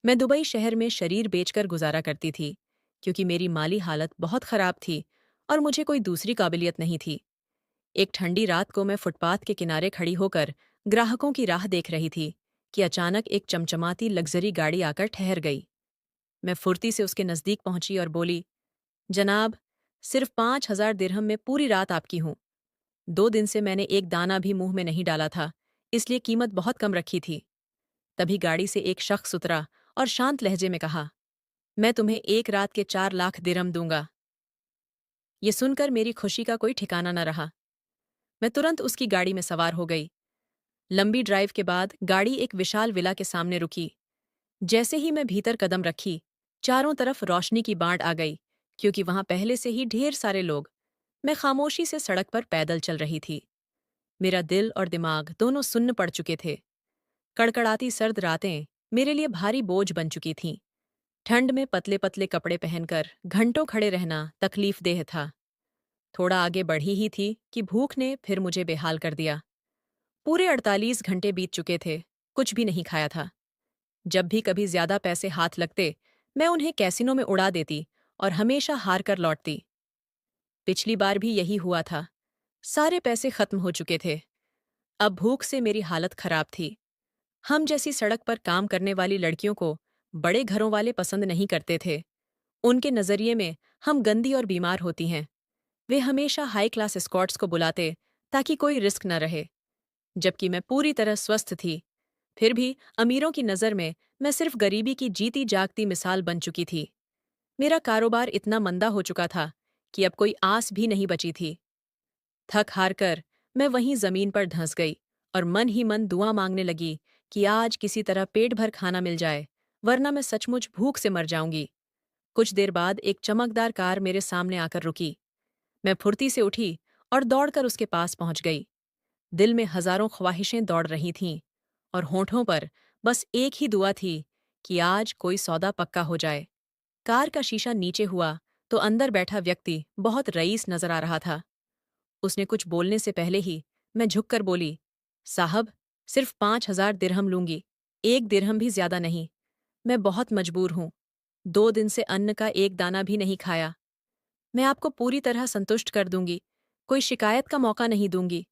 मैं दुबई शहर में शरीर बेचकर गुजारा करती थी, क्योंकि मेरी माली हालत बहुत खराब थी और मुझे कोई दूसरी काबिलियत नहीं थी। एक ठंडी रात को मैं फुटपाथ के किनारे खड़ी होकर ग्राहकों की राह देख रही थी कि अचानक एक चमचमाती लग्जरी गाड़ी आकर ठहर गई। मैं फुर्ती से उसके नज़दीक पहुंची और बोली, जनाब, सिर्फ 5,000 दिरहम में पूरी रात आपकी हूं। 2 दिन से मैंने एक दाना भी मुंह में नहीं डाला था, इसलिए कीमत बहुत कम रखी थी। तभी गाड़ी से एक शख्स उतरा और शांत लहजे में कहा, मैं तुम्हें एक रात के 4 लाख दिरहम दूंगा। ये सुनकर मेरी खुशी का कोई ठिकाना न रहा। मैं तुरंत उसकी गाड़ी में सवार हो गई। लंबी ड्राइव के बाद गाड़ी एक विशाल विला के सामने रुकी। जैसे ही मैं भीतर कदम रखी, चारों तरफ रोशनी की बाढ़ आ गई, क्योंकि वहां पहले से ही ढेर सारे लोग। मैं खामोशी से सड़क पर पैदल चल रही थी। मेरा दिल और दिमाग दोनों सुन्न पड़ चुके थे। कड़कड़ाती सर्द रातें मेरे लिए भारी बोझ बन चुकी थीं। ठंड में पतले पतले कपड़े पहनकर घंटों खड़े रहना तकलीफदेह था। थोड़ा आगे बढ़ी ही थी कि भूख ने फिर मुझे बेहाल कर दिया। पूरे 48 घंटे बीत चुके थे, कुछ भी नहीं खाया था। जब भी कभी ज्यादा पैसे हाथ लगते, मैं उन्हें कैसीनो में उड़ा देती और हमेशा हार कर लौटती। पिछली बार भी यही हुआ था। सारे पैसे खत्म हो चुके थे। अब भूख से मेरी हालत खराब थी। हम जैसी सड़क पर काम करने वाली लड़कियों को बड़े घरों वाले पसंद नहीं करते थे। उनके नजरिए में हम गंदी और बीमार होती हैं। वे हमेशा हाई क्लास एस्कॉर्ट्स को बुलाते ताकि कोई रिस्क न रहे, जबकि मैं पूरी तरह स्वस्थ थी। फिर भी अमीरों की नज़र में मैं सिर्फ गरीबी की जीती जागती मिसाल बन चुकी थी। मेरा कारोबार इतना मंदा हो चुका था कि अब कोई आस भी नहीं बची थी। थक हार कर मैं वहीं जमीन पर धंस गई और मन ही मन दुआ मांगने लगी कि आज किसी तरह पेट भर खाना मिल जाए, वरना मैं सचमुच भूख से मर जाऊंगी। कुछ देर बाद एक चमकदार कार मेरे सामने आकर रुकी। मैं फुर्ती से उठी और दौड़कर उसके पास पहुंच गई। दिल में हजारों ख्वाहिशें दौड़ रही थीं और होठों पर बस एक ही दुआ थी कि आज कोई सौदा पक्का हो जाए। कार का शीशा नीचे हुआ तो अंदर बैठा व्यक्ति बहुत रईस नजर आ रहा था। उसने कुछ बोलने से पहले ही मैं झुककर बोली, साहब, सिर्फ 5,000 दिरहम लूंगी, एक दिरहम भी ज्यादा नहीं। मैं बहुत मजबूर हूं। 2 दिन से अन्न का एक दाना भी नहीं खाया। मैं आपको पूरी तरह संतुष्ट कर दूंगी, कोई शिकायत का मौका नहीं दूंगी।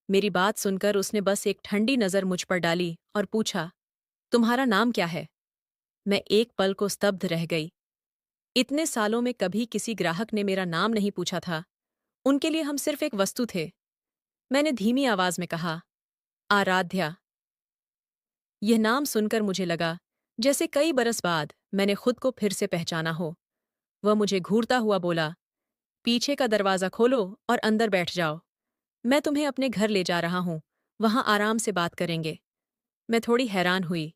मेरी बात सुनकर उसने बस एक ठंडी नजर मुझ पर डाली और पूछा, तुम्हारा नाम क्या है? मैं एक पल को स्तब्ध रह गई। इतने सालों में कभी किसी ग्राहक ने मेरा नाम नहीं पूछा था। उनके लिए हम सिर्फ एक वस्तु थे। मैंने धीमी आवाज में कहा, आराध्या। यह नाम सुनकर मुझे लगा जैसे कई बरस बाद मैंने खुद को फिर से पहचाना हो। वह मुझे घूरता हुआ बोला, पीछे का दरवाजा खोलो और अंदर बैठ जाओ। मैं तुम्हें अपने घर ले जा रहा हूं, वहां आराम से बात करेंगे। मैं थोड़ी हैरान हुई।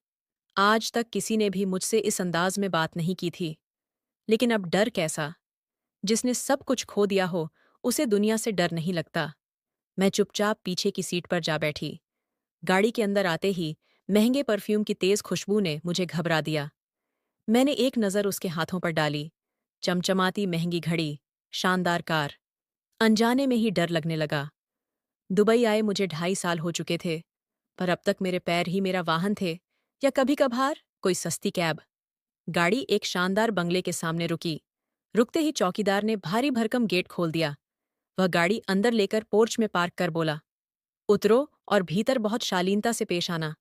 आज तक किसी ने भी मुझसे इस अंदाज में बात नहीं की थी। लेकिन अब डर कैसा? जिसने सब कुछ खो दिया हो, उसे दुनिया से डर नहीं लगता। मैं चुपचाप पीछे की सीट पर जा बैठी। गाड़ी के अंदर आते ही महंगे परफ्यूम की तेज खुशबू ने मुझे घबरा दिया। मैंने एक नज़र उसके हाथों पर डाली। चमचमाती महंगी घड़ी, शानदार कार। अनजाने में ही डर लगने लगा। दुबई आए मुझे 2.5 साल हो चुके थे, पर अब तक मेरे पैर ही मेरा वाहन थे, या कभी कभार कोई सस्ती कैब। गाड़ी एक शानदार बंगले के सामने रुकी। रुकते ही चौकीदार ने भारी भरकम गेट खोल दिया। वह गाड़ी अंदर लेकर पोर्च में पार्क कर बोला, उतरो और भीतर बहुत शालीनता से पेश आना।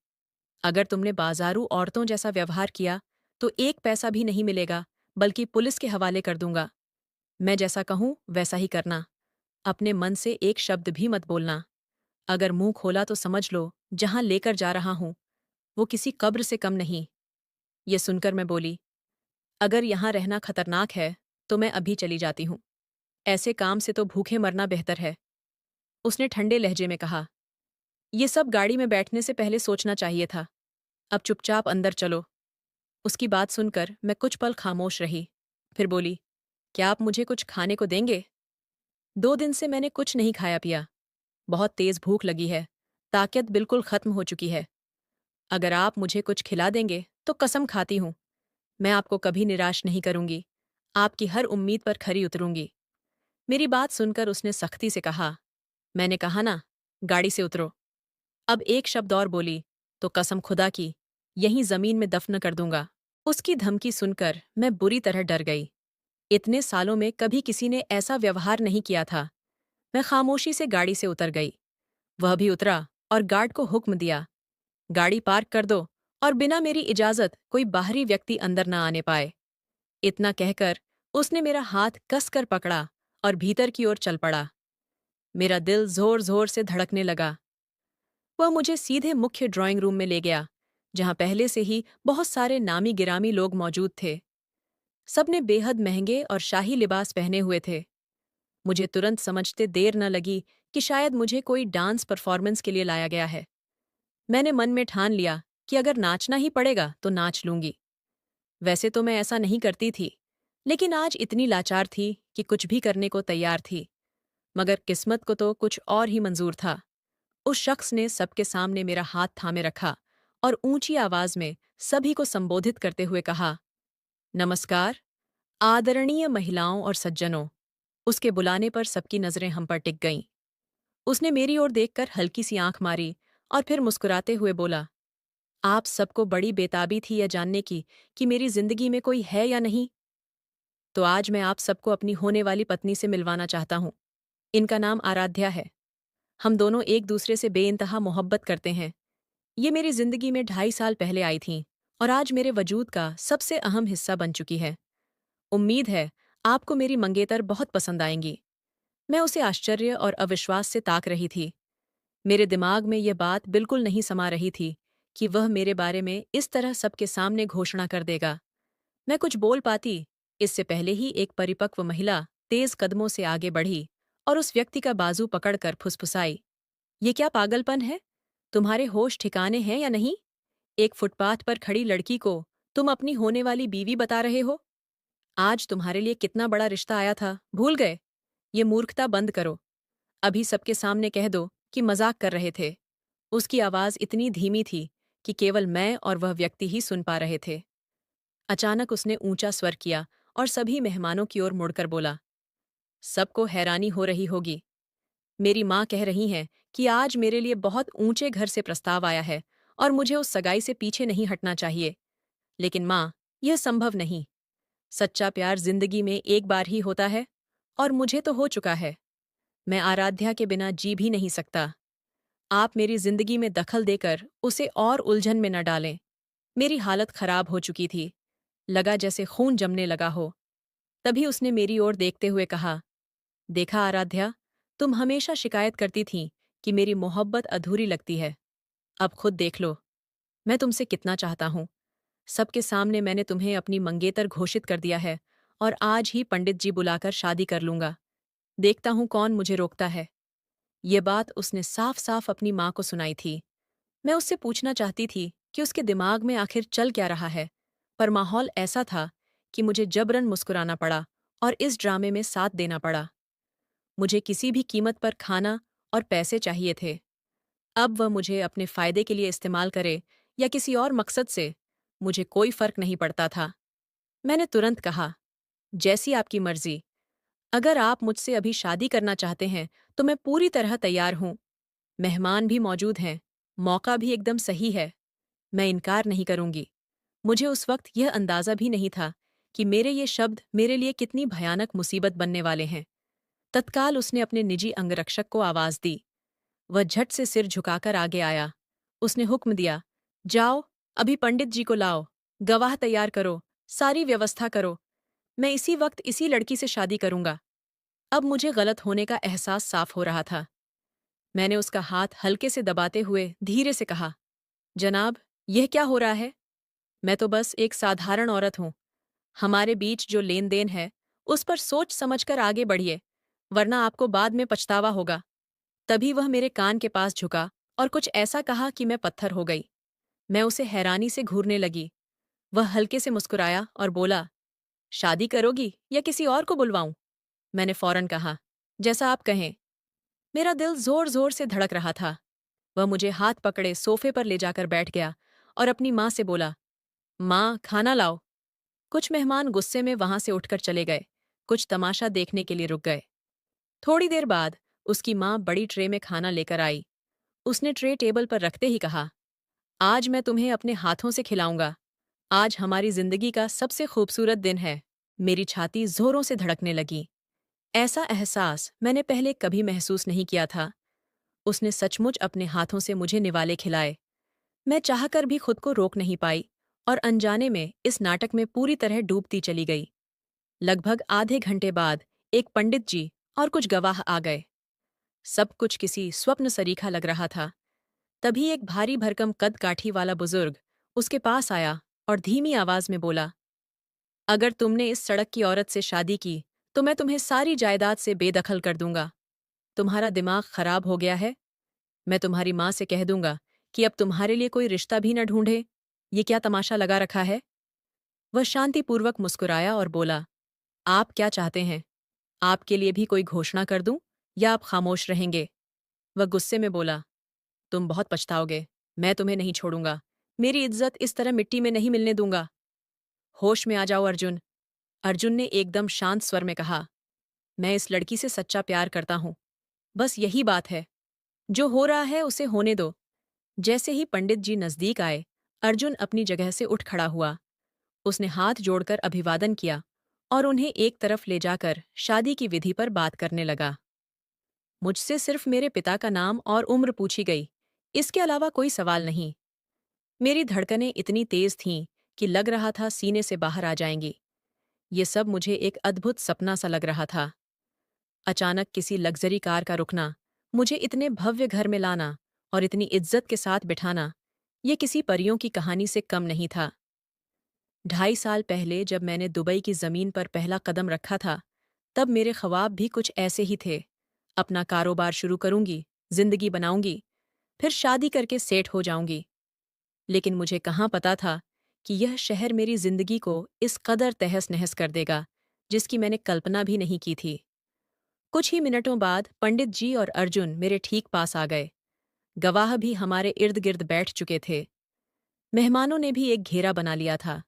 अगर तुमने बाजारू औरतों जैसा व्यवहार किया तो एक पैसा भी नहीं मिलेगा, बल्कि पुलिस के हवाले कर दूंगा। मैं जैसा कहूं वैसा ही करना। अपने मन से एक शब्द भी मत बोलना। अगर मुंह खोला तो समझ लो जहां लेकर जा रहा हूं वो किसी कब्र से कम नहीं। ये सुनकर मैं बोली, अगर यहां रहना खतरनाक है तो मैं अभी चली जाती हूं। ऐसे काम से तो भूखे मरना बेहतर है। उसने ठंडे लहजे में कहा, ये सब गाड़ी में बैठने से पहले सोचना चाहिए था। अब चुपचाप अंदर चलो। उसकी बात सुनकर मैं कुछ पल खामोश रही। फिर बोली, क्या आप मुझे कुछ खाने को देंगे? 2 दिन से मैंने कुछ नहीं खाया पिया। बहुत तेज भूख लगी है। ताकत बिल्कुल खत्म हो चुकी है। अगर आप मुझे कुछ खिला देंगे तो कसम खाती हूं, मैं आपको कभी निराश नहीं करूंगी। आपकी हर उम्मीद पर खरी उतरूंगी। मेरी बात सुनकर उसने सख्ती से कहा, मैंने कहा ना, गाड़ी से उतरो। अब एक शब्द और बोली तो कसम खुदा की यहीं जमीन में दफन कर दूंगा। उसकी धमकी सुनकर मैं बुरी तरह डर गई। इतने सालों में कभी किसी ने ऐसा व्यवहार नहीं किया था। मैं खामोशी से गाड़ी से उतर गई। वह भी उतरा और गार्ड को हुक्म दिया, गाड़ी पार्क कर दो और बिना मेरी इजाजत कोई बाहरी व्यक्ति अंदर न आने पाए। इतना कहकर उसने मेरा हाथ कसकर पकड़ा और भीतर की ओर चल पड़ा। मेरा दिल जोर जोर से धड़कने लगा। वह मुझे सीधे मुख्य ड्राइंग रूम में ले गया, जहां पहले से ही बहुत सारे नामी गिरामी लोग मौजूद थे। सबने बेहद महंगे और शाही लिबास पहने हुए थे। मुझे तुरंत समझते देर न लगी कि शायद मुझे कोई डांस परफॉर्मेंस के लिए लाया गया है। मैंने मन में ठान लिया कि अगर नाचना ही पड़ेगा तो नाच लूंगी। वैसे तो मैं ऐसा नहीं करती थी, लेकिन आज इतनी लाचार थी कि कुछ भी करने को तैयार थी। मगर किस्मत को तो कुछ और ही मंजूर था। उस शख्स ने सबके सामने मेरा हाथ थामे रखा और ऊंची आवाज में सभी को संबोधित करते हुए कहा, नमस्कार, आदरणीय महिलाओं और सज्जनों। उसके बुलाने पर सबकी नजरें हम पर टिक गईं। उसने मेरी ओर देखकर हल्की सी आंख मारी और फिर मुस्कुराते हुए बोला, आप सबको बड़ी बेताबी थी यह जानने की कि मेरी जिंदगी में कोई है या नहीं। तो आज मैं आप सबको अपनी होने वाली पत्नी से मिलवाना चाहता हूँ। इनका नाम आराध्या है। हम दोनों एक दूसरे से बेइंतहा मोहब्बत करते हैं। ये मेरी जिंदगी में 2.5 साल पहले आई थीं और आज मेरे वजूद का सबसे अहम हिस्सा बन चुकी है। उम्मीद है आपको मेरी मंगेतर बहुत पसंद आएंगी। मैं उसे आश्चर्य और अविश्वास से ताक रही थी। मेरे दिमाग में यह बात बिल्कुल नहीं समा रही थी कि वह मेरे बारे में इस तरह सबके सामने घोषणा कर देगा। मैं कुछ बोल पाती, इससे पहले ही एक परिपक्व महिला तेज कदमों से आगे बढ़ी और उस व्यक्ति का बाजू पकड़कर फुसफुसाई, ये क्या पागलपन है? तुम्हारे होश ठिकाने हैं या नहीं? एक फुटपाथ पर खड़ी लड़की को तुम अपनी होने वाली बीवी बता रहे हो? आज तुम्हारे लिए कितना बड़ा रिश्ता आया था, भूल गए? ये मूर्खता बंद करो। अभी सबके सामने कह दो कि मजाक कर रहे थे। उसकी आवाज इतनी धीमी थी कि केवल मैं और वह व्यक्ति ही सुन पा रहे थे। अचानक उसने ऊंचा स्वर किया और सभी मेहमानों की ओर मुड़कर बोला, सबको हैरानी हो रही होगी। मेरी माँ कह रही हैं कि आज मेरे लिए बहुत ऊंचे घर से प्रस्ताव आया है और मुझे उस सगाई से पीछे नहीं हटना चाहिए। लेकिन माँ, यह संभव नहीं। सच्चा प्यार जिंदगी में एक बार ही होता है और मुझे तो हो चुका है। मैं आराध्या के बिना जी भी नहीं सकता। आप मेरी जिंदगी में दखल देकर उसे और उलझन में न डालें। मेरी हालत खराब हो चुकी थी। लगा जैसे खून जमने लगा हो। तभी उसने मेरी ओर देखते हुए कहा, देखा आराध्या, तुम हमेशा शिकायत करती थीं कि मेरी मोहब्बत अधूरी लगती है। अब खुद देख लो, मैं तुमसे कितना चाहता हूँ। सबके सामने मैंने तुम्हें अपनी मंगेतर घोषित कर दिया है और आज ही पंडित जी बुलाकर शादी कर लूंगा। देखता हूँ कौन मुझे रोकता है। ये बात उसने साफ साफ अपनी माँ को सुनाई थी। मैं उससे पूछना चाहती थी कि उसके दिमाग में आखिर चल क्या रहा है, पर माहौल ऐसा था कि मुझे जबरन मुस्कुराना पड़ा और इस ड्रामे में साथ देना पड़ा। मुझे किसी भी कीमत पर खाना और पैसे चाहिए थे। अब वह मुझे अपने फायदे के लिए इस्तेमाल करे या किसी और मकसद से, मुझे कोई फर्क नहीं पड़ता था। मैंने तुरंत कहा, जैसी आपकी मर्जी। अगर आप मुझसे अभी शादी करना चाहते हैं तो मैं पूरी तरह तैयार हूँ। मेहमान भी मौजूद हैं, मौका भी एकदम सही है। मैं इनकार नहीं करूंगी। मुझे उस वक्त यह अंदाजा भी नहीं था कि मेरे ये शब्द मेरे लिए कितनी भयानक मुसीबत बनने वाले हैं। तत्काल उसने अपने निजी अंगरक्षक को आवाज दी। वह झट से सिर झुकाकर आगे आया। उसने हुक्म दिया, जाओ, अभी पंडित जी को लाओ, गवाह तैयार करो, सारी व्यवस्था करो। मैं इसी वक्त इसी लड़की से शादी करूंगा। अब मुझे गलत होने का एहसास साफ हो रहा था। मैंने उसका हाथ हल्के से दबाते हुए धीरे से कहा, जनाब, यह क्या हो रहा है? मैं तो बस एक साधारण औरत हूं। हमारे बीच जो लेन देन है उस पर सोच समझकर आगे बढ़िए, वरना आपको बाद में पछतावा होगा। तभी वह मेरे कान के पास झुका और कुछ ऐसा कहा कि मैं पत्थर हो गई। मैं उसे हैरानी से घूरने लगी। वह हल्के से मुस्कुराया और बोला, शादी करोगी या किसी और को बुलवाऊं? मैंने फौरन कहा, जैसा आप कहें। मेरा दिल जोर जोर से धड़क रहा था। वह मुझे हाथ पकड़े सोफे पर ले जाकर बैठ गया और अपनी माँ से बोला, माँ, खाना लाओ। कुछ मेहमान गुस्से में वहां से उठकर चले गए, कुछ तमाशा देखने के लिए रुक गए। थोड़ी देर बाद उसकी माँ बड़ी ट्रे में खाना लेकर आई। उसने ट्रे टेबल पर रखते ही कहा, आज मैं तुम्हें अपने हाथों से खिलाऊंगा। आज हमारी जिंदगी का सबसे खूबसूरत दिन है। मेरी छाती जोरों से धड़कने लगी। ऐसा एहसास मैंने पहले कभी महसूस नहीं किया था। उसने सचमुच अपने हाथों से मुझे निवाले खिलाए। मैं चाहकर भी खुद को रोक नहीं पाई और अनजाने में इस नाटक में पूरी तरह डूबती चली गई। लगभग आधे घंटे बाद एक पंडित जी और कुछ गवाह आ गए। सब कुछ किसी स्वप्न सरीखा लग रहा था। तभी एक भारी भरकम कद काठी वाला बुजुर्ग उसके पास आया और धीमी आवाज में बोला, अगर तुमने इस सड़क की औरत से शादी की तो मैं तुम्हें सारी जायदाद से बेदखल कर दूंगा। तुम्हारा दिमाग खराब हो गया है। मैं तुम्हारी माँ से कह दूंगा कि अब तुम्हारे लिए कोई रिश्ता भी न ढूंढे। ये क्या तमाशा लगा रखा है? वह शांतिपूर्वक मुस्कुराया और बोला, आप क्या चाहते हैं? आपके लिए भी कोई घोषणा कर दूं या आप खामोश रहेंगे? वह गुस्से में बोला, तुम बहुत पछताओगे। मैं तुम्हें नहीं छोड़ूंगा। मेरी इज्जत इस तरह मिट्टी में नहीं मिलने दूंगा। होश में आ जाओ अर्जुन। अर्जुन ने एकदम शांत स्वर में कहा, मैं इस लड़की से सच्चा प्यार करता हूं। बस यही बात है। जो हो रहा है उसे होने दो। जैसे ही पंडित जी नजदीक आए, अर्जुन अपनी जगह से उठ खड़ा हुआ। उसने हाथ जोड़कर अभिवादन किया और उन्हें एक तरफ ले जाकर शादी की विधि पर बात करने लगा। मुझसे सिर्फ मेरे पिता का नाम और उम्र पूछी गई। इसके अलावा कोई सवाल नहीं। मेरी धड़कनें इतनी तेज थीं कि लग रहा था सीने से बाहर आ जाएंगी। ये सब मुझे एक अद्भुत सपना सा लग रहा था। अचानक किसी लग्जरी कार का रुकना, मुझे इतने भव्य घर में लाना और इतनी इज्जत के साथ बिठाना, ये किसी परियों की कहानी से कम नहीं था। 2.5 साल पहले जब मैंने दुबई की ज़मीन पर पहला कदम रखा था, तब मेरे ख्वाब भी कुछ ऐसे ही थे। अपना कारोबार शुरू करूंगी, जिंदगी बनाऊंगी, फिर शादी करके सेठ हो जाऊंगी। लेकिन मुझे कहाँ पता था कि यह शहर मेरी जिंदगी को इस कदर तहस-नहस कर देगा, जिसकी मैंने कल्पना भी नहीं की थी। कुछ ही मिनटों बाद पंडित जी और अर्जुन मेरे ठीक पास आ गए। गवाह भी हमारे इर्द-गिर्द बैठ चुके थे। मेहमानों ने भी एक घेरा बना लिया था।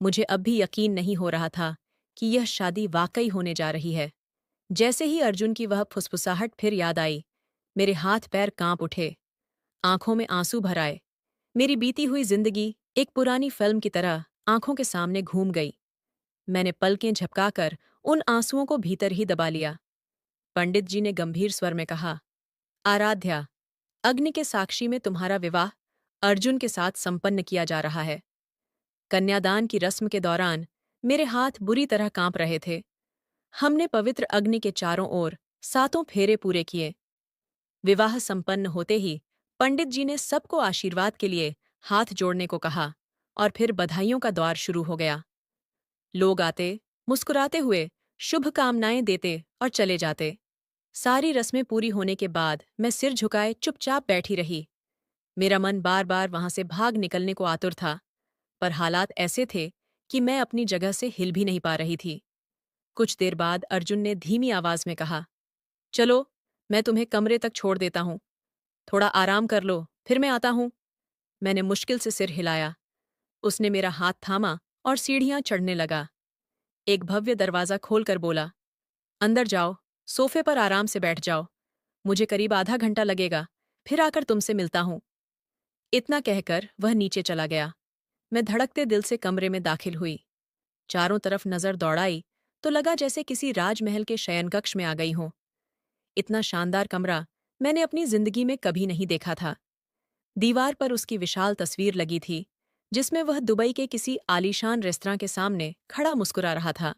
मुझे अब भी यकीन नहीं हो रहा था कि यह शादी वाकई होने जा रही है। जैसे ही अर्जुन की वह फुसफुसाहट फिर याद आई, मेरे हाथ-पैर कांप उठे, आंखों में आंसू भर आए। मेरी बीती हुई जिंदगी एक पुरानी फिल्म की तरह आंखों के सामने घूम गई। मैंने पलकें झपकाकर उन आंसुओं को भीतर ही दबा लिया। पंडित जी ने गंभीर स्वर में कहा, आराध्या, अग्नि के साक्षी में तुम्हारा विवाह अर्जुन के साथ संपन्न किया जा रहा है। कन्यादान की रस्म के दौरान मेरे हाथ बुरी तरह कांप रहे थे। हमने पवित्र अग्नि के चारों ओर 7 फेरे पूरे किए। विवाह संपन्न होते ही पंडित जी ने सबको आशीर्वाद के लिए हाथ जोड़ने को कहा और फिर बधाइयों का दौर शुरू हो गया। लोग आते, मुस्कुराते हुए शुभ कामनाएं देते और चले जाते। सारी रस्में पूरी होने के बाद मैं सिर झुकाए चुपचाप बैठी रही। मेरा मन बार बार वहां से भाग निकलने को आतुर था, पर हालात ऐसे थे कि मैं अपनी जगह से हिल भी नहीं पा रही थी। कुछ देर बाद अर्जुन ने धीमी आवाज में कहा, चलो, मैं तुम्हें कमरे तक छोड़ देता हूँ। थोड़ा आराम कर लो, फिर मैं आता हूँ। मैंने मुश्किल से सिर हिलाया। उसने मेरा हाथ थामा और सीढ़ियां चढ़ने लगा। एक भव्य दरवाजा खोलकर बोला, अंदर जाओ, सोफे पर आराम से बैठ जाओ। मुझे करीब आधा घंटा लगेगा, फिर आकर तुमसे मिलता हूँ। इतना कहकर वह नीचे चला गया। मैं धड़कते दिल से कमरे में दाखिल हुई। चारों तरफ नजर दौड़ाई तो लगा जैसे किसी राजमहल के शयनकक्ष में आ गई हूं। इतना शानदार कमरा मैंने अपनी जिंदगी में कभी नहीं देखा था। दीवार पर उसकी विशाल तस्वीर लगी थी, जिसमें वह दुबई के किसी आलीशान रेस्तरां के सामने खड़ा मुस्कुरा रहा था।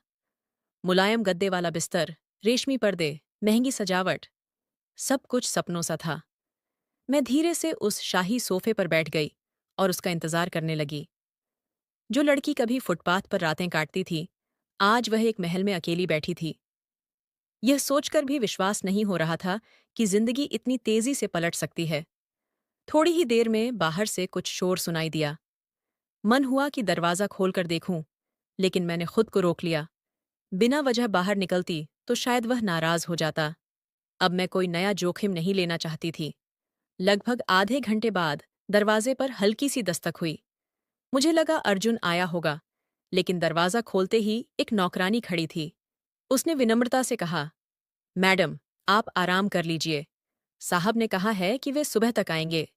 मुलायम गद्दे वाला बिस्तर, रेशमी पर्दे, महंगी सजावट, सब कुछ सपनों सा था। मैं धीरे से उस शाही सोफे पर बैठ गई और उसका इंतजार करने लगी। जो लड़की कभी फुटपाथ पर रातें काटती थी, आज वह एक महल में अकेली बैठी थी। यह सोचकर भी विश्वास नहीं हो रहा था कि जिंदगी इतनी तेजी से पलट सकती है। थोड़ी ही देर में बाहर से कुछ शोर सुनाई दिया। मन हुआ कि दरवाजा खोलकर देखूं, लेकिन मैंने खुद को रोक लिया। बिना वजह बाहर निकलती तो शायद वह नाराज हो जाता। अब मैं कोई नया जोखिम नहीं लेना चाहती थी। लगभग आधे घंटे बाद दरवाजे पर हल्की सी दस्तक हुई। मुझे लगा अर्जुन आया होगा, लेकिन दरवाजा खोलते ही एक नौकरानी खड़ी थी। उसने विनम्रता से कहा, मैडम, आप आराम कर लीजिए। साहब ने कहा है कि वे सुबह तक आएंगे।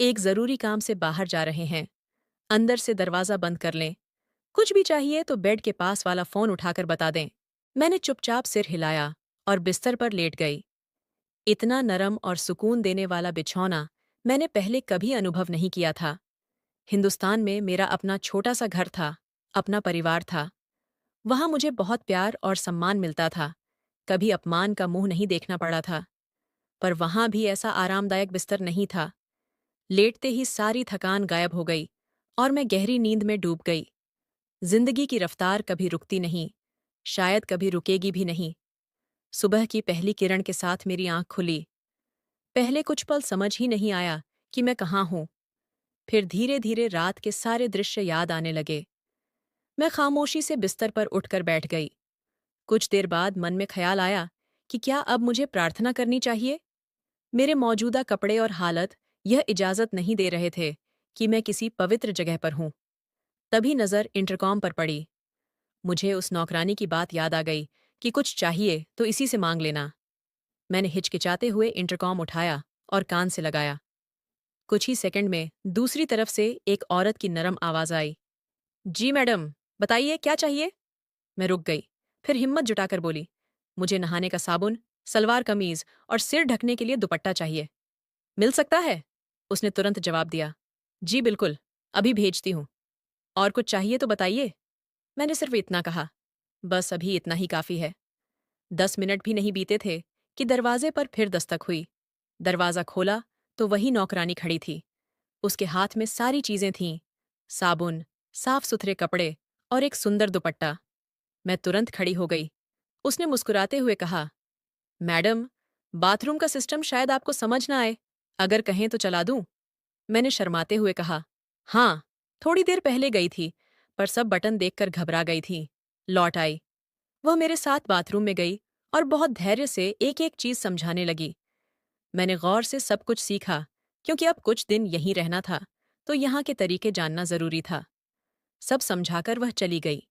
एक जरूरी काम से बाहर जा रहे हैं। अंदर से दरवाज़ा बंद कर लें। कुछ भी चाहिए तो बेड के पास वाला फ़ोन उठाकर बता दें। मैंने चुपचाप सिर हिलाया और बिस्तर पर लेट गई। इतना नरम और सुकून देने वाला बिछौना मैंने पहले कभी अनुभव नहीं किया था। हिंदुस्तान में मेरा अपना छोटा सा घर था, अपना परिवार था। वहां मुझे बहुत प्यार और सम्मान मिलता था। कभी अपमान का मुंह नहीं देखना पड़ा था। पर वहां भी ऐसा आरामदायक बिस्तर नहीं था। लेटते ही सारी थकान गायब हो गई और मैं गहरी नींद में डूब गई। जिंदगी की रफ्तार कभी रुकती नहीं, शायद कभी रुकेगी भी नहीं। सुबह की पहली किरण के साथ मेरी आंख खुली। पहले कुछ पल समझ ही नहीं आया कि मैं कहाँ हूँ। फिर धीरे धीरे रात के सारे दृश्य याद आने लगे। मैं खामोशी से बिस्तर पर उठकर बैठ गई। कुछ देर बाद मन में ख्याल आया कि क्या अब मुझे प्रार्थना करनी चाहिए। मेरे मौजूदा कपड़े और हालत यह इजाजत नहीं दे रहे थे कि मैं किसी पवित्र जगह पर हूं। तभी नजर इंटरकॉम पर पड़ी। मुझे उस नौकरानी की बात याद आ गई कि कुछ चाहिए तो इसी से मांग लेना। मैंने हिचकिचाते हुए इंटरकॉम उठाया और कान से लगाया। कुछ ही सेकंड में दूसरी तरफ से एक औरत की नरम आवाज आई। जी मैडम, बताइए क्या चाहिए। मैं रुक गई, फिर हिम्मत जुटाकर बोली, मुझे नहाने का साबुन, सलवार कमीज और सिर ढकने के लिए दुपट्टा चाहिए। मिल सकता है? उसने तुरंत जवाब दिया। जी बिल्कुल, अभी भेजती हूँ। और कुछ चाहिए तो बताइए। मैंने सिर्फ इतना कहा। बस अभी इतना ही काफी है। 10 मिनट भी नहीं बीते थे कि दरवाजे पर फिर दस्तक हुई। दरवाजा खोला तो वही नौकरानी खड़ी थी। उसके हाथ में सारी चीजें थीं, साबुन, साफ सुथरे कपड़े और एक सुंदर दुपट्टा। मैं तुरंत खड़ी हो गई। उसने मुस्कुराते हुए कहा, मैडम, बाथरूम का सिस्टम शायद आपको समझ ना आए। अगर कहें तो चला दूं? मैंने शर्माते हुए कहा, हाँ, थोड़ी देर पहले गई थी, पर सब बटन देखकर घबरा गई थी। लौट आई। वह मेरे साथ बाथरूम में गई और बहुत धैर्य से एक एक चीज समझाने लगी। मैंने गौर से सब कुछ सीखा, क्योंकि अब कुछ दिन यहीं रहना था, तो यहाँ के तरीके जानना जरूरी था। सब समझाकर वह चली गई।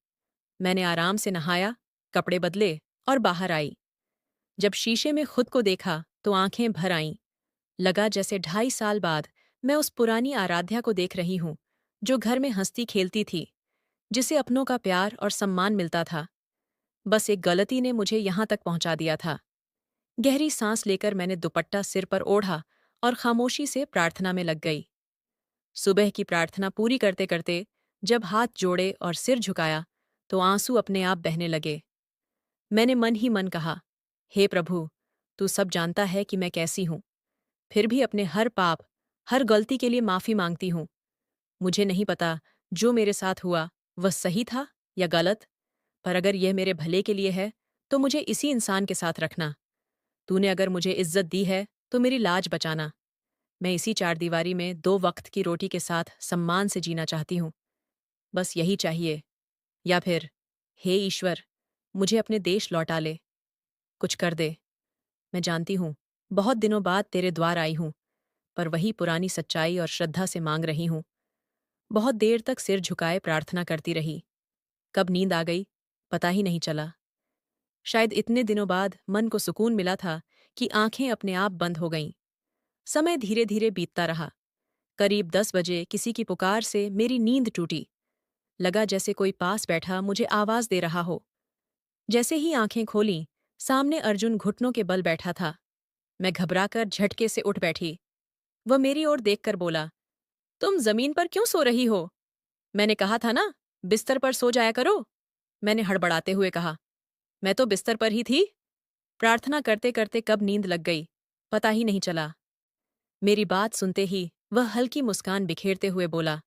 मैंने आराम से नहाया, कपड़े बदले और बाहर आई। जब शीशे में खुद को देखा तो आंखें भर आईं। लगा जैसे 2.5 साल बाद मैं उस पुरानी आराध्या को देख रही हूं, जो घर में हंसती खेलती थी, जिसे अपनों का प्यार और सम्मान मिलता था। बस एक गलती ने मुझे यहां तक पहुंचा दिया था। गहरी सांस लेकर मैंने दुपट्टा सिर पर ओढ़ा और खामोशी से प्रार्थना में लग गई। सुबह की प्रार्थना पूरी करते करते जब हाथ जोड़े और सिर झुकाया तो आंसू अपने आप बहने लगे। मैंने मन ही मन कहा, हे प्रभु, तू सब जानता है कि मैं कैसी हूं। फिर भी अपने हर पाप, हर गलती के लिए माफी मांगती हूं। मुझे नहीं पता जो मेरे साथ हुआ वह सही था या गलत, पर अगर यह मेरे भले के लिए है तो मुझे इसी इंसान के साथ रखना। तूने अगर मुझे इज्जत दी है तो मेरी लाज बचाना। मैं इसी चारदीवारी में 2 वक्त की रोटी के साथ सम्मान से जीना चाहती हूँ। बस यही चाहिए। या फिर, हे ईश्वर, मुझे अपने देश लौटा ले। कुछ कर दे। मैं जानती हूँ, बहुत दिनों बाद तेरे द्वार आई हूँ, पर वही पुरानी सच्चाई और श्रद्धा से मांग रही हूँ। बहुत देर तक सिर झुकाए प्रार्थना करती रही। कब नींद आ गई, पता ही नहीं चला। शायद इतने दिनों बाद मन को सुकून मिला था कि आंखें अपने आप बंद हो गईं। समय धीरे धीरे बीतता रहा। करीब 10 बजे किसी की पुकार से मेरी नींद टूटी। लगा जैसे कोई पास बैठा मुझे आवाज दे रहा हो। जैसे ही आंखें खोलीं, सामने अर्जुन घुटनों के बल बैठा था। मैं घबराकर झटके से उठ बैठी। वह मेरी ओर देखकर बोला, तुम जमीन पर क्यों सो रही हो? मैंने कहा था ना, बिस्तर पर सो जाया करो। मैंने हड़बड़ाते हुए कहा, मैं तो बिस्तर पर ही थी। प्रार्थना करते करते कब नींद लग गई, पता ही नहीं चला। मेरी बात सुनते ही वह हल्की मुस्कान बिखेरते हुए बोला,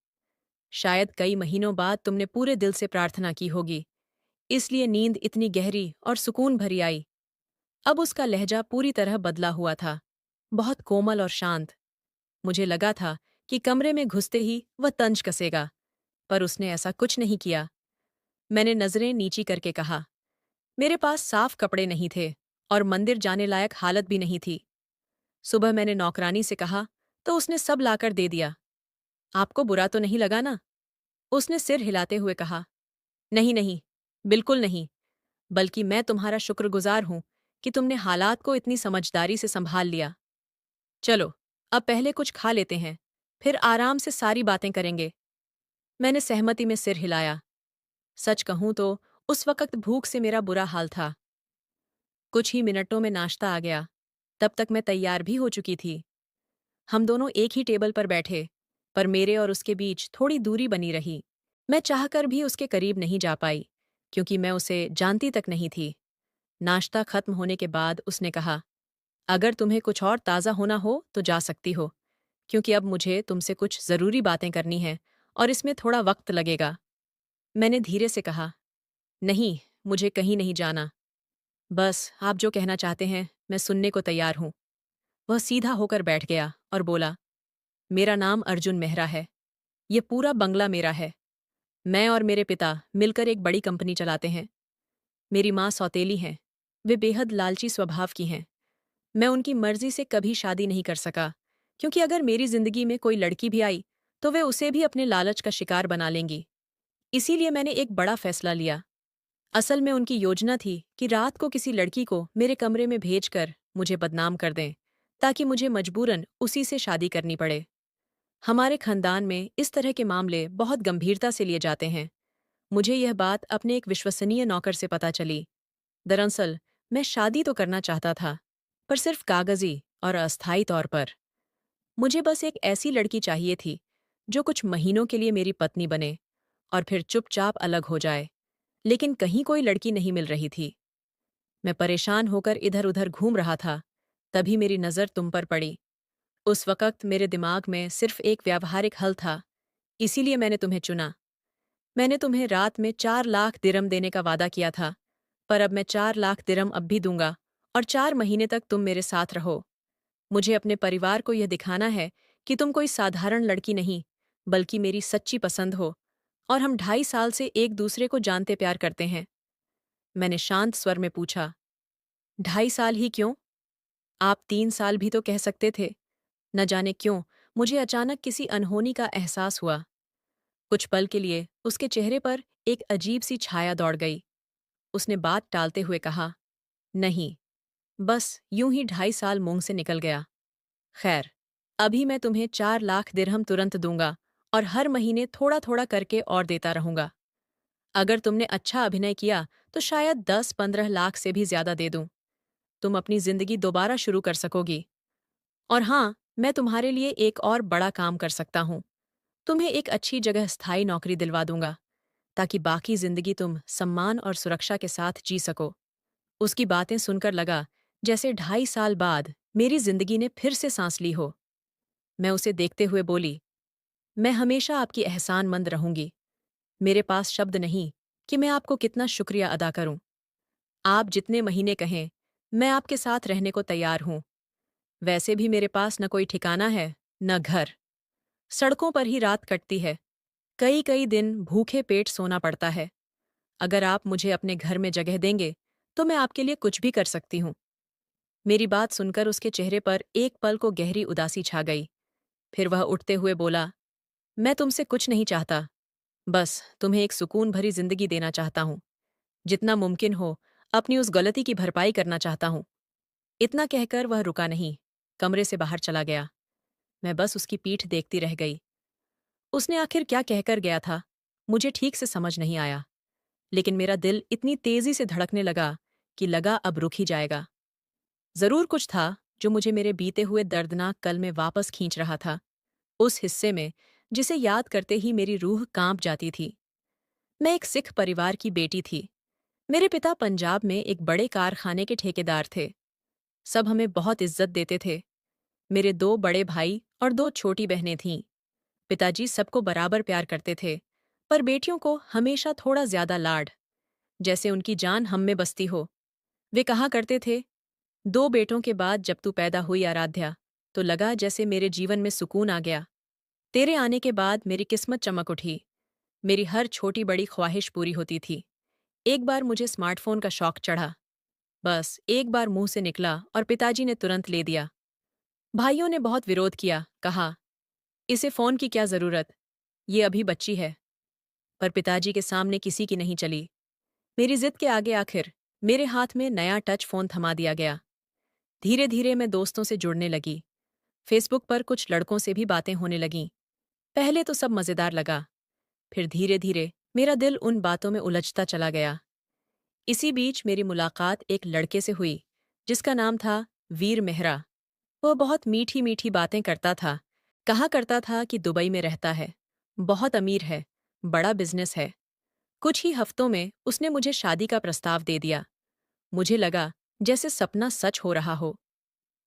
शायद कई महीनों बाद तुमने पूरे दिल से प्रार्थना की होगी, इसलिए नींद इतनी गहरी और सुकून भरी आई। अब उसका लहजा पूरी तरह बदला हुआ था, बहुत कोमल और शांत। मुझे लगा था कि कमरे में घुसते ही वह तंज कसेगा, पर उसने ऐसा कुछ नहीं किया। मैंने नजरें नीची करके कहा, मेरे पास साफ कपड़े नहीं थे और मंदिर जाने लायक हालत भी नहीं थी। सुबह मैंने नौकरानी से कहा तो उसने सब लाकर दे दिया। आपको बुरा तो नहीं लगा ना? उसने सिर हिलाते हुए कहा, नहीं नहीं, बिल्कुल नहीं। बल्कि मैं तुम्हारा शुक्रगुजार हूं कि तुमने हालात को इतनी समझदारी से संभाल लिया। चलो, अब पहले कुछ खा लेते हैं, फिर आराम से सारी बातें करेंगे। मैंने सहमति में सिर हिलाया। सच कहूं तो उस वक्त भूख से मेरा बुरा हाल था। कुछ ही मिनटों में नाश्ता आ गया। तब तक मैं तैयार भी हो चुकी थी। हम दोनों एक ही टेबल पर बैठे, पर मेरे और उसके बीच थोड़ी दूरी बनी रही। मैं चाहकर भी उसके करीब नहीं जा पाई, क्योंकि मैं उसे जानती तक नहीं थी। नाश्ता खत्म होने के बाद उसने कहा, अगर तुम्हें कुछ और ताज़ा होना हो तो जा सकती हो, क्योंकि अब मुझे तुमसे कुछ ज़रूरी बातें करनी हैं और इसमें थोड़ा वक्त लगेगा। मैंने धीरे से कहा, नहीं, मुझे कहीं नहीं जाना। बस आप जो कहना चाहते हैं मैं सुनने को तैयार हूं। वह सीधा होकर बैठ गया और बोला, मेरा नाम अर्जुन मेहरा है। ये पूरा बंगला मेरा है। मैं और मेरे पिता मिलकर एक बड़ी कंपनी चलाते हैं। मेरी माँ सौतेली हैं। वे बेहद लालची स्वभाव की हैं। मैं उनकी मर्जी से कभी शादी नहीं कर सका, क्योंकि अगर मेरी जिंदगी में कोई लड़की भी आई तो वे उसे भी अपने लालच का शिकार बना लेंगी। इसीलिए मैंने एक बड़ा फैसला लिया। असल में उनकी योजना थी कि रात को किसी लड़की को मेरे कमरे में भेजकर मुझे बदनाम कर दें, ताकि मुझे मजबूरन उसी से शादी करनी पड़े। हमारे खानदान में इस तरह के मामले बहुत गंभीरता से लिए जाते हैं। मुझे यह बात अपने एक विश्वसनीय नौकर से पता चली। दरअसल मैं शादी तो करना चाहता था, पर सिर्फ कागजी और अस्थायी तौर पर। मुझे बस एक ऐसी लड़की चाहिए थी जो कुछ महीनों के लिए मेरी पत्नी बने और फिर चुपचाप अलग हो जाए। लेकिन कहीं कोई लड़की नहीं मिल रही थी। मैं परेशान होकर इधर-उधर घूम रहा था, तभी मेरी नज़र तुम पर पड़ी। उस वक़्त मेरे दिमाग में सिर्फ एक व्यावहारिक हल था, इसीलिए मैंने तुम्हें चुना। मैंने तुम्हें रात में 4 लाख दिरहम देने का वादा किया था, पर अब मैं 4 लाख दिरहम अब भी दूंगा और 4 महीने तक तुम मेरे साथ रहो। मुझे अपने परिवार को यह दिखाना है कि तुम कोई साधारण लड़की नहीं, बल्कि मेरी सच्ची पसंद हो और हम 2.5 साल से एक दूसरे को जानते प्यार करते हैं। मैंने शांत स्वर में पूछा, 2.5 साल ही क्यों? आप 3 साल भी तो कह सकते थे। न जाने क्यों मुझे अचानक किसी अनहोनी का एहसास हुआ। कुछ पल के लिए उसके चेहरे पर एक अजीब सी छाया दौड़ गई। उसने बात टालते हुए कहा, नहीं, बस यूं ही 2.5 साल मुंह से निकल गया। खैर, अभी मैं तुम्हें 4 लाख दिरहम तुरंत दूंगा और हर महीने थोड़ा थोड़ा करके और देता रहूंगा। अगर तुमने अच्छा अभिनय किया तो शायद 10-15 लाख से भी ज्यादा दे दूं। तुम अपनी जिंदगी दोबारा शुरू कर सकोगी। और हाँ, मैं तुम्हारे लिए एक और बड़ा काम कर सकता हूँ। तुम्हें एक अच्छी जगह स्थायी नौकरी दिलवा दूंगा, ताकि बाकी जिंदगी तुम सम्मान और सुरक्षा के साथ जी सको। उसकी बातें सुनकर लगा जैसे 2.5 साल बाद मेरी जिंदगी ने फिर से सांस ली हो। मैं उसे देखते हुए बोली, मैं हमेशा आपकी एहसानमंद रहूंगी। मेरे पास शब्द नहीं कि मैं आपको कितना शुक्रिया अदा करूं। आप जितने महीने कहें, मैं आपके साथ रहने को तैयार हूं। वैसे भी मेरे पास न कोई ठिकाना है, न घर। सड़कों पर ही रात कटती है। कई कई दिन भूखे पेट सोना पड़ता है। अगर आप मुझे अपने घर में जगह देंगे, तो मैं आपके लिए कुछ भी कर सकती हूँ। मेरी बात सुनकर उसके चेहरे पर एक पल को गहरी उदासी छा गई। फिर वह उठते हुए बोला, मैं तुमसे कुछ नहीं चाहता। बस तुम्हें एक सुकून भरी जिंदगी देना चाहता हूँ। जितना मुमकिन हो अपनी उस गलती की भरपाई करना चाहता हूँ। इतना कहकर वह रुका नहीं, कमरे से बाहर चला गया। मैं बस उसकी पीठ देखती रह गई। उसने आखिर क्या कहकर गया था, मुझे ठीक से समझ नहीं आया। लेकिन मेरा दिल इतनी तेजी से धड़कने लगा कि लगा अब रुक ही जाएगा। जरूर कुछ था जो मुझे मेरे बीते हुए दर्दनाक कल में वापस खींच रहा था, उस हिस्से में जिसे याद करते ही मेरी रूह कांप जाती थी। मैं एक सिख परिवार की बेटी थी। मेरे पिता पंजाब में एक बड़े कारखाने के ठेकेदार थे। सब हमें बहुत इज्जत देते थे। मेरे 2 बड़े भाई और 2 छोटी बहनें थीं। पिताजी सबको बराबर प्यार करते थे, पर बेटियों को हमेशा थोड़ा ज्यादा लाड, जैसे उनकी जान हम में बसती हो। वे कहा करते थे, 2 बेटों के बाद जब तू पैदा हुई आराध्या, तो लगा जैसे मेरे जीवन में सुकून आ गया। तेरे आने के बाद मेरी किस्मत चमक उठी। मेरी हर छोटी बड़ी ख्वाहिश पूरी होती थी। एक बार मुझे स्मार्टफोन का शौक चढ़ा। बस एक बार मुंह से निकला और पिताजी ने तुरंत ले दिया। भाइयों ने बहुत विरोध किया, कहा, इसे फोन की क्या जरूरत, ये अभी बच्ची है। पर पिताजी के सामने किसी की नहीं चली। मेरी जिद के आगे आखिर मेरे हाथ में नया टच फोन थमा दिया गया। धीरे धीरे मैं दोस्तों से जुड़ने लगी। फेसबुक पर कुछ लड़कों से भी बातें होने लगीं। पहले तो सब मजेदार लगा। फिर धीरे धीरे मेरा दिल उन बातों में उलझता चला गया। इसी बीच मेरी मुलाकात एक लड़के से हुई जिसका नाम था वीर मेहरा। वह बहुत मीठी मीठी बातें करता था। कहा करता था कि दुबई में रहता है, बहुत अमीर है, बड़ा बिजनेस है। कुछ ही हफ्तों में उसने मुझे शादी का प्रस्ताव दे दिया। मुझे लगा जैसे सपना सच हो रहा हो।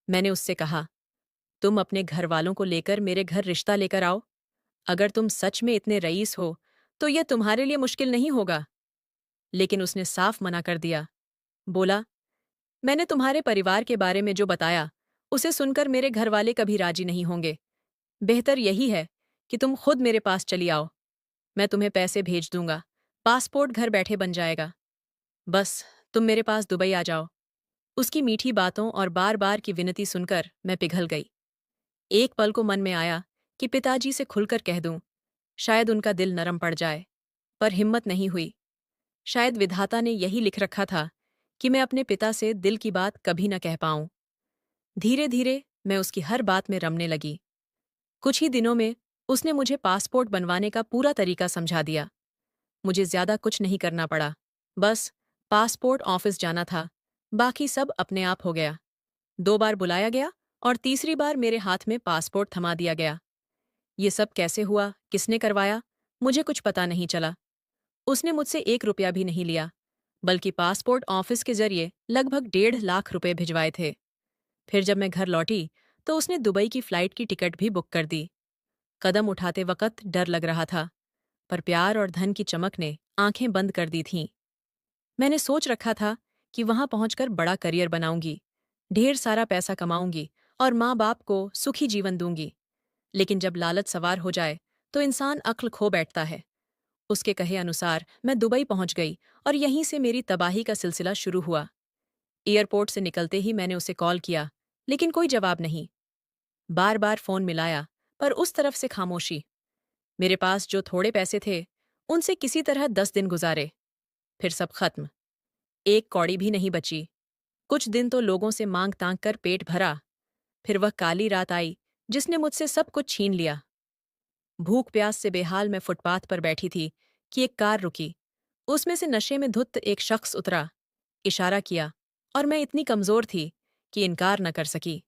मैंने उससे कहा, तुम अपने घर वालों को लेकर मेरे घर रिश्ता लेकर आओ। अगर तुम सच में इतने रईस हो तो यह तुम्हारे लिए मुश्किल नहीं होगा। लेकिन उसने साफ मना कर दिया। बोला, मैंने तुम्हारे परिवार के बारे में जो बताया उसे सुनकर मेरे घर वाले कभी राजी नहीं होंगे। बेहतर यही है कि तुम खुद मेरे पास चली आओ। मैं तुम्हें पैसे भेज दूंगा, पासपोर्ट घर बैठे बन जाएगा। बस तुम मेरे पास दुबई आ जाओ। उसकी मीठी बातों और बार बार की विनती सुनकर मैं पिघल गई। एक पल को मन में आया कि पिताजी से खुलकर कह दूं, शायद उनका दिल नरम पड़ जाए, पर हिम्मत नहीं हुई। शायद विधाता ने यही लिख रखा था कि मैं अपने पिता से दिल की बात कभी न कह पाऊं। धीरे धीरे मैं उसकी हर बात में रमने लगी। कुछ ही दिनों में उसने मुझे पासपोर्ट बनवाने का पूरा तरीका समझा दिया। मुझे ज्यादा कुछ नहीं करना पड़ा। बस पासपोर्ट ऑफिस जाना था, बाकी सब अपने आप हो गया। 2 बार बुलाया गया और तीसरी बार मेरे हाथ में पासपोर्ट थमा दिया गया। ये सब कैसे हुआ, किसने करवाया, मुझे कुछ पता नहीं चला। उसने मुझसे 1 रुपया भी नहीं लिया, बल्कि पासपोर्ट ऑफिस के जरिए लगभग 1.5 लाख रुपए भिजवाए थे। फिर जब मैं घर लौटी तो उसने दुबई की फ्लाइट की टिकट भी बुक कर दी। कदम उठाते वक्त डर लग रहा था, पर प्यार और धन की चमक ने आंखें बंद कर दी थीं। मैंने सोच रखा था कि वहां पहुंचकर बड़ा करियर बनाऊंगी, ढेर सारा पैसा कमाऊंगी और माँ बाप को सुखी जीवन दूंगी। लेकिन जब लालच सवार हो जाए तो इंसान अक्ल खो बैठता है। उसके कहे अनुसार मैं दुबई पहुंच गई और यहीं से मेरी तबाही का सिलसिला शुरू हुआ। एयरपोर्ट से निकलते ही मैंने उसे कॉल किया, लेकिन कोई जवाब नहीं। बार बार फोन मिलाया, पर उस तरफ से खामोशी। मेरे पास जो थोड़े पैसे थे उनसे किसी तरह 10 दिन गुजारे, फिर सब खत्म। एक कौड़ी भी नहीं बची। कुछ दिन तो लोगों से मांग तांग कर पेट भरा। फिर वह काली रात आई जिसने मुझसे सब कुछ छीन लिया। भूख प्यास से बेहाल मैं फुटपाथ पर बैठी थी कि एक कार रुकी। उसमें से नशे में धुत एक शख्स उतरा, इशारा किया, और मैं इतनी कमजोर थी कि इनकार न कर सकी।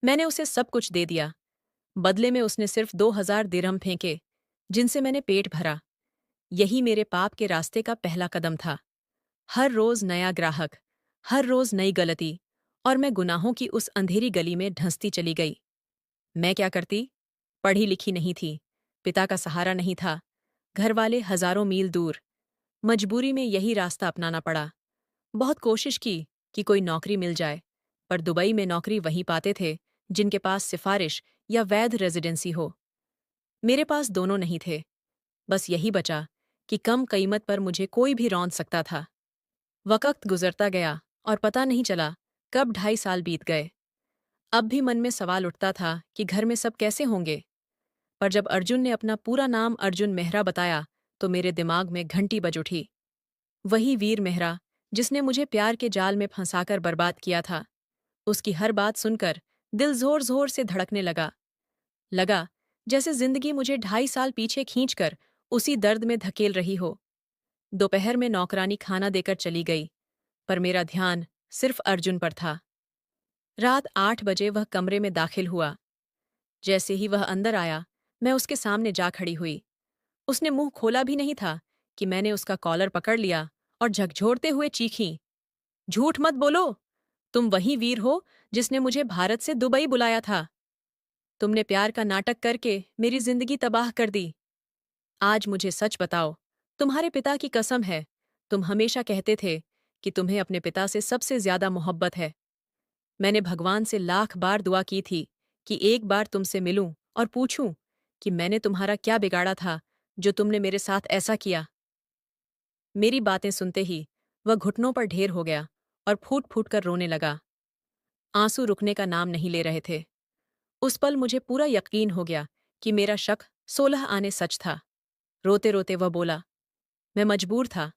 मैंने उसे सब कुछ दे दिया। बदले में उसने सिर्फ 2,000 दिरहम फेंके, जिनसे मैंने पेट भरा। यही मेरे पाप के रास्ते का पहला कदम था। हर रोज नया ग्राहक, हर रोज नई गलती, और मैं गुनाहों की उस अंधेरी गली में ढंसती चली गई। मैं क्या करती? पढ़ी लिखी नहीं थी, पिता का सहारा नहीं था, घर वाले हजारों मील दूर। मजबूरी में यही रास्ता अपनाना पड़ा। बहुत कोशिश की कि कोई नौकरी मिल जाए, पर दुबई में नौकरी वहीं पाते थे जिनके पास सिफारिश या वैध रेजिडेंसी हो। मेरे पास दोनों नहीं थे। बस यही बचा कि कम कीमत पर मुझे कोई भी रौंद सकता था। वक्त गुजरता गया और पता नहीं चला कब 2.5 साल बीत गए। अब भी मन में सवाल उठता था कि घर में सब कैसे होंगे। पर जब अर्जुन ने अपना पूरा नाम अर्जुन मेहरा बताया तो मेरे दिमाग में घंटी बज उठी। वही वीर मेहरा जिसने मुझे प्यार के जाल में फंसाकर बर्बाद किया था। उसकी हर बात सुनकर दिल जोर जोर से धड़कने लगा। लगा जैसे जिंदगी मुझे 2.5 साल पीछे खींचकर उसी दर्द में धकेल रही हो। दोपहर में नौकरानी खाना देकर चली गई, पर मेरा ध्यान सिर्फ अर्जुन पर था। रात 8 बजे वह कमरे में दाखिल हुआ। जैसे ही वह अंदर आया, मैं उसके सामने जा खड़ी हुई। उसने मुंह खोला भी नहीं था कि मैंने उसका कॉलर पकड़ लिया और झकझोरते हुए चीखी, झूठ मत बोलो! तुम वही वीर हो जिसने मुझे भारत से दुबई बुलाया था। तुमने प्यार का नाटक करके मेरी जिंदगी तबाह कर दी। आज मुझे सच बताओ, तुम्हारे पिता की कसम है, तुम हमेशा कहते थे कि तुम्हें अपने पिता से सबसे ज्यादा मोहब्बत है। मैंने भगवान से लाख बार दुआ की थी कि एक बार तुमसे मिलूं और पूछूं कि मैंने तुम्हारा क्या बिगाड़ा था जो तुमने मेरे साथ ऐसा किया। मेरी बातें सुनते ही वह घुटनों पर ढेर हो गया और फूट फूट कर रोने लगा। आंसू रुकने का नाम नहीं ले रहे थे। उस पल मुझे पूरा यकीन हो गया कि मेरा शक 16 आने सच था। रोते रोते वह बोला, मैं मजबूर था।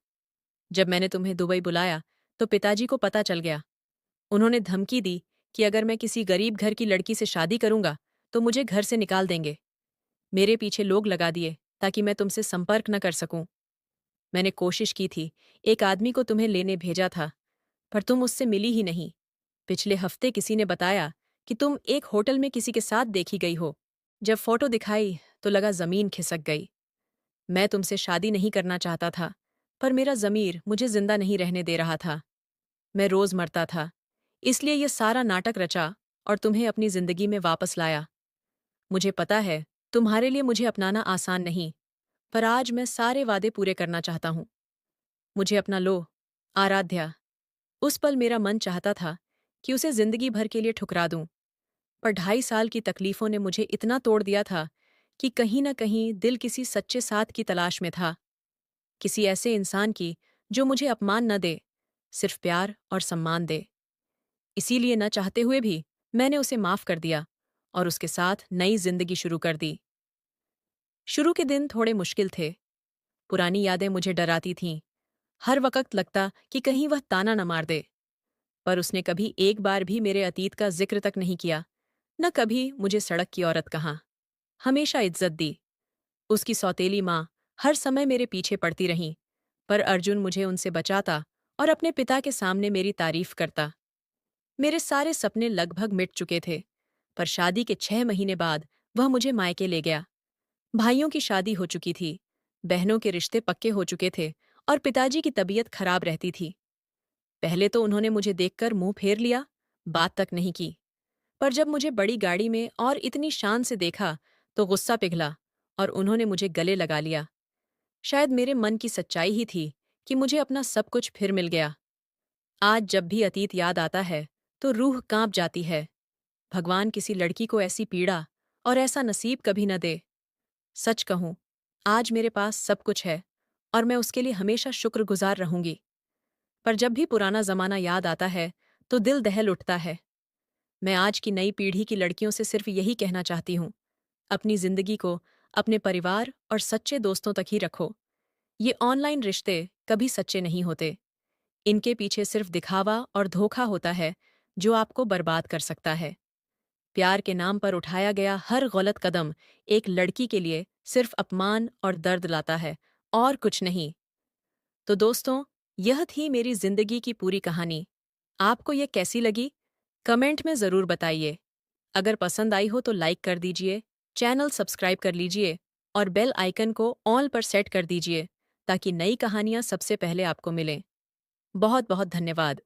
जब मैंने तुम्हें दुबई बुलाया तो पिताजी को पता चल गया। उन्होंने धमकी दी कि अगर मैं किसी गरीब घर की लड़की से शादी करूंगा तो मुझे घर से निकाल देंगे। मेरे पीछे लोग लगा दिए, ताकि मैं तुमसे संपर्क न कर सकूं। मैंने कोशिश की थी, एक आदमी को तुम्हें लेने भेजा था, पर तुम उससे मिली ही नहीं। पिछले हफ्ते किसी ने बताया कि तुम एक होटल में किसी के साथ देखी गई हो। जब फोटो दिखाई तो लगा जमीन खिसक गई। मैं तुमसे शादी नहीं करना चाहता था, पर मेरा ज़मीर मुझे जिंदा नहीं रहने दे रहा था। मैं रोज मरता था, इसलिए ये सारा नाटक रचा और तुम्हें अपनी जिंदगी में वापस लाया। मुझे पता है, तुम्हारे लिए मुझे अपनाना आसान नहीं, पर आज मैं सारे वादे पूरे करना चाहता हूँ। मुझे अपना लो, आराध्या। उस पल मेरा मन चाहता था कि उसे जिंदगी भर के लिए ठुकरा दूं, पर 2.5 साल की तकलीफों ने मुझे इतना तोड़ दिया था कि कहीं न कहीं दिल किसी सच्चे साथ की तलाश में था। किसी ऐसे इंसान की जो मुझे अपमान न दे, सिर्फ प्यार और सम्मान दे। इसीलिए न चाहते हुए भी मैंने उसे माफ कर दिया और उसके साथ नई जिंदगी शुरू कर दी। शुरू के दिन थोड़े मुश्किल थे। पुरानी यादें मुझे डराती थीं। हर वक्त लगता कि कहीं वह ताना न मार दे। पर उसने कभी एक बार भी मेरे अतीत का जिक्र तक नहीं किया। न कभी मुझे सड़क की औरत कहा। हमेशा इज्जत दी। उसकी सौतेली माँ हर समय मेरे पीछे पड़ती रहीं, पर अर्जुन मुझे उनसे बचाता और अपने पिता के सामने मेरी तारीफ करता। मेरे सारे सपने लगभग मिट चुके थे, पर शादी के 6 महीने बाद वह मुझे मायके ले गया। भाइयों की शादी हो चुकी थी, बहनों के रिश्ते पक्के हो चुके थे और पिताजी की तबीयत खराब रहती थी। पहले तो उन्होंने मुझे देखकर मुंह फेर लिया, बात तक नहीं की। पर जब मुझे बड़ी गाड़ी में और इतनी शान से देखा, तो गुस्सा पिघला और उन्होंने मुझे गले लगा लिया। शायद मेरे मन की सच्चाई ही थी कि मुझे अपना सब कुछ फिर मिल गया। आज जब भी अतीत याद आता है, तो रूह कांप जाती है। भगवान किसी लड़की को ऐसी पीड़ा और ऐसा नसीब कभी न दे। सच कहूं, आज मेरे पास सब कुछ है और मैं उसके लिए हमेशा शुक्रगुजार रहूंगी। पर जब भी पुराना जमाना याद आता है, तो दिल दहल उठता है। मैं आज की नई पीढ़ी की लड़कियों से सिर्फ यही कहना चाहती हूँ, अपनी जिंदगी को अपने परिवार और सच्चे दोस्तों तक ही रखो। ये ऑनलाइन रिश्ते कभी सच्चे नहीं होते। इनके पीछे सिर्फ दिखावा और धोखा होता है, जो आपको बर्बाद कर सकता है। प्यार के नाम पर उठाया गया हर गलत कदम एक लड़की के लिए सिर्फ अपमान और दर्द लाता है, और कुछ नहीं। तो दोस्तों, यह थी मेरी जिंदगी की पूरी कहानी। आपको यह कैसी लगी? कमेंट में ज़रूर बताइए। अगर पसंद आई हो तो लाइक कर दीजिए, चैनल सब्सक्राइब कर लीजिए और बेल आइकन को ऑल पर सेट कर दीजिए, ताकि नई कहानियाँ सबसे पहले आपको मिलें। बहुत बहुत धन्यवाद।